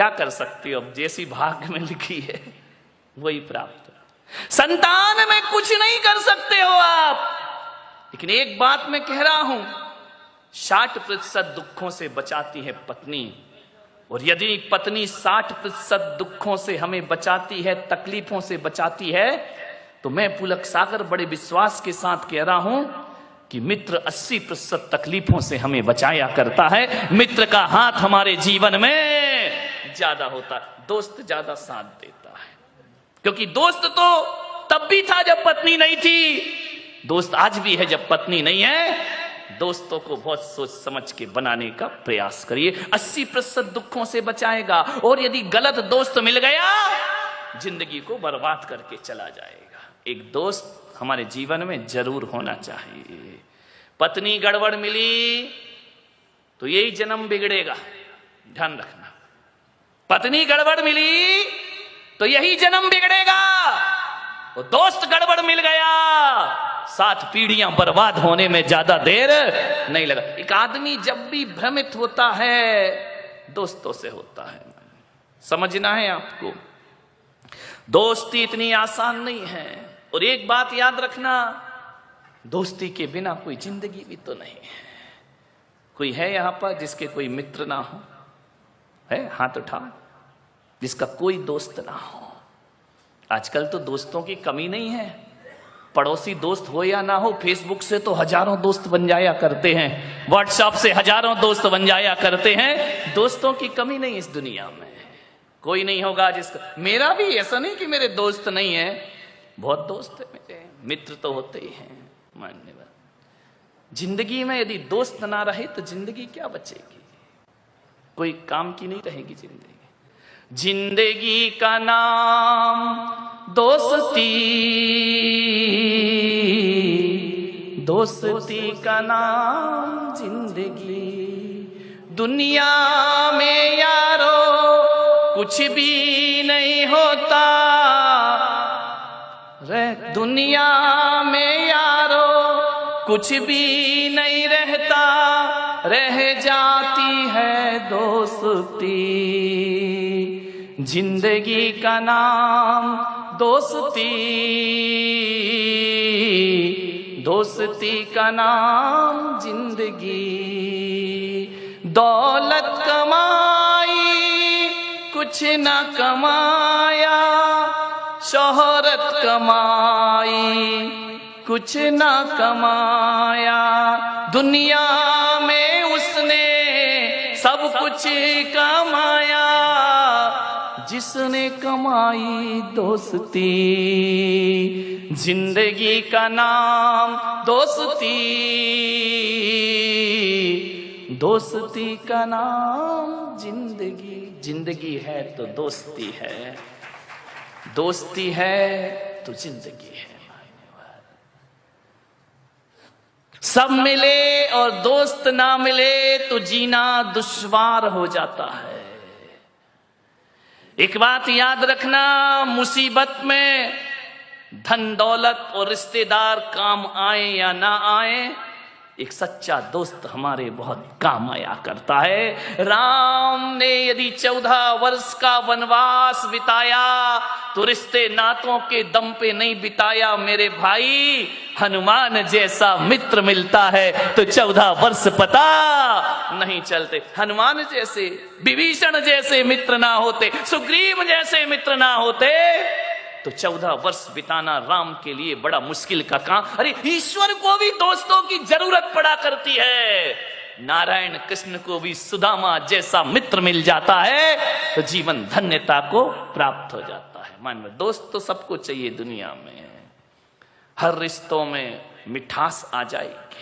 क्या कर सकते हो, अब जैसी भाग्य में लिखी है वही प्राप्त हो। संतान में कुछ नहीं कर सकते हो आप, लेकिन एक बात मैं कह रहा हूं, 60% दुखों से बचाती है पत्नी, और यदि पत्नी 60% दुखों से हमें बचाती है, तकलीफों से बचाती है, तो मैं पुलक सागर बड़े विश्वास के साथ कह रहा हूं कि मित्र 80% तकलीफों से हमें बचाया करता है। मित्र का हाथ हमारे जीवन में ज्यादा होता है, दोस्त ज्यादा साथ देता है। क्योंकि दोस्त तो तब भी था जब पत्नी नहीं थी, दोस्त आज भी है जब पत्नी नहीं है। दोस्तों को बहुत सोच समझ के बनाने का प्रयास करिए, 80% दुखों से बचाएगा। और यदि गलत दोस्त मिल गया, जिंदगी को बर्बाद करके चला जाएगा। एक दोस्त हमारे जीवन में जरूर होना चाहिए। पत्नी गड़बड़ मिली तो यही जन्म बिगड़ेगा, ध्यान रखना। पत्नी गड़बड़ मिली तो यही जन्म बिगड़ेगा, और दोस्त गड़बड़ मिल गया, 7 पीढ़ियां बर्बाद होने में ज्यादा देर नहीं लगा। एक आदमी जब भी भ्रमित होता है, दोस्तों से होता है। समझना है आपको, दोस्ती इतनी आसान नहीं है। और एक बात याद रखना, दोस्ती के बिना कोई जिंदगी भी तो नहीं है। कोई है यहां पर जिसके कोई मित्र ना हो? है? हाथ उठा, जिसका कोई दोस्त ना हो। आजकल तो दोस्तों की कमी नहीं है, पड़ोसी दोस्त हो या ना हो, फेसबुक से तो हजारों दोस्त बन जाया करते हैं, व्हाट्सएप से हजारों दोस्त बन जाया करते हैं। दोस्तों की कमी नहीं इस दुनिया में, कोई नहीं होगा जिसका। मेरा भी ऐसा नहीं कि मेरे दोस्त नहीं है, बहुत दोस्त है मेरे, मित्र तो होते ही हैं। मान्यवर, जिंदगी में यदि दोस्त ना रहे तो जिंदगी क्या बचेगी, कोई काम की नहीं रहेगी जिंदगी। जिंदगी का नाम दोस्ती, दोस्ती का नाम जिंदगी। दुनिया में यारो कुछ भी नहीं होता रे, दुनिया में यारो कुछ भी नहीं रहता, रह जाती है दोस्ती। जिंदगी का नाम दोस्ती, दोस्ती का नाम जिंदगी। दौलत कमाई कुछ न कमाया, शोहरत कमाई कुछ न कमाया, दुनिया में उसने सब कुछ कमाया, जिसने कमाई दोस्ती। जिंदगी का नाम दोस्ती, दोस्ती का नाम जिंदगी। जिंदगी है तो दोस्ती है, दोस्ती है तो जिंदगी है। सब मिले और दोस्त ना मिले तो जीना दुश्वार हो जाता है। एक बात याद रखना, मुसीबत में धन दौलत और रिश्तेदार काम आए या ना आए, एक सच्चा दोस्त हमारे बहुत काम आया करता है। राम ने यदि 14 वर्ष का वनवास बिताया तो रिश्ते नातों के दम पे नहीं बिताया मेरे भाई। हनुमान जैसा मित्र मिलता है तो 14 वर्ष पता नहीं चलते। हनुमान जैसे, विभीषण जैसे मित्र ना होते, सुग्रीव जैसे मित्र ना होते तो 14 वर्ष बिताना राम के लिए बड़ा मुश्किल का काम। अरे ईश्वर को भी दोस्तों की जरूरत पड़ा करती है। नारायण कृष्ण को भी सुदामा जैसा मित्र मिल जाता है तो जीवन धन्यता को प्राप्त हो जाता है। मान लो दोस्त तो सबको चाहिए दुनिया में, हर रिश्तों में मिठास आ जाएगी।